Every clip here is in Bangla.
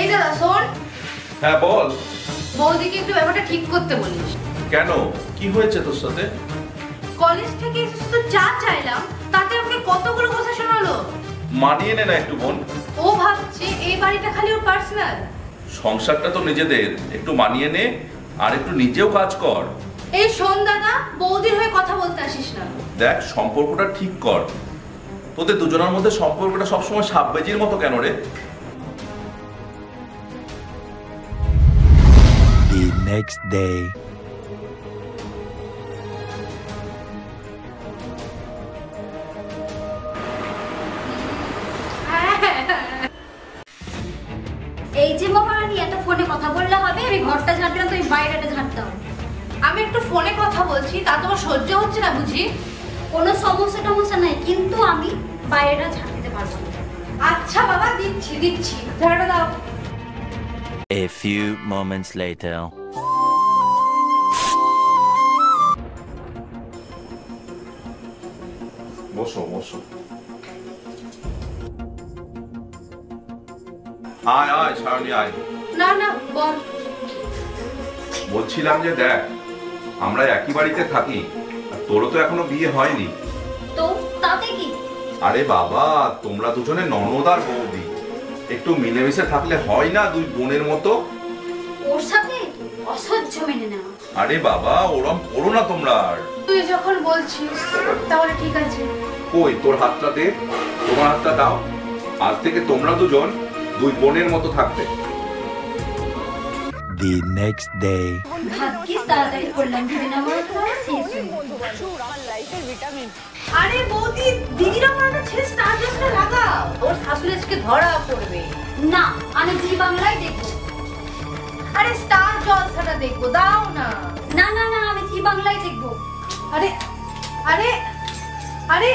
এই দাদা শোন। হ্যাঁ বল। বৌদিকে একটু ব্যাপারটা ঠিক করতে বলিস। কেন, কি হয়েছে তোর সাথে? কলেজ থেকে এসে শুধু চা চাইলাম, তাতে আমাকে কতগুলো কথা শোনালো। মানিয়ে নে না একটু বোন। ও ভাবছে এই বাড়িটা খালি ওর পার্সোনাল। সংসারটা তো নিজেদের, একটু মানিয়ে নে আর একটু নিজেও কাজ কর। এই শোন দাদা, বৌদির হয়ে কথা বলতে আসিস না। দেখ, সম্পর্কটা ঠিক কর। তোদের দুজনের মধ্যে সম্পর্কটা সবসময় সাববেজির মতো কেন রে? The next day. এই যে মহারানী, এত ফোনে কথা বললে হবে? আমি ঘরটা ঝাড় দিলাম, তুমি বাইরেটা ঝাড় দাও। আমি একটু ফোনে কথা বলছি, তা তোমার সহ্য হচ্ছে না বুঝি? কোনো সমস্যা টমস্যা নাই, কিন্তু আমি বাইরেটা ঝাড় দিতে পারবো না। আচ্ছা বাবা, দিচ্ছি ঝাড়টা দাও। A few moments later. বসো বসো। আয় আয় সায়নী আয়। না না বল। বলছিলাম যে দেখ, আমরা একই বাড়িতে থাকি, আর তোরও তো এখনো বিয়ে হয়নি। তো তাতে কি? আরে বাবা, তোমরা দুজনে ননদ আর বৌদি, একটু মিলেমিশে থাকলে হয় না দুই বোনের মতো? ওর সাথে অসহ্য মেনে নেওয়া। আরে বাবা, ওরম করো না তোমরা আর। তুই যখন বলছিস তাহলে ঠিক আছে। কই তোর হাতটা দে, তোমার হাতটা দাও। আজ থেকে তোমরা দুজন দুই বোনের মতো থাকবে। The next day. ভাগ্যিস তাড়াতাড়ি করলাম, ভেবে না আমার খাওয়া শেষ হয়ে গেল। আরে বৌদি, দিদির আমার একটা ছেলে স্টার জলসা লাগাও, ওর শাশুড়ি আজকে ধরা পড়বে। না, আমি জি বাংলায় দেখবো। আরে স্টার জলসাটা দেখবো, দাও না। না না না, আমি জি বাংলায় দেখবো। আরে আরে আরে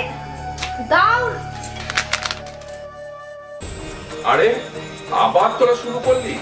দাও। আরে আবার তোরা শুরু করলি?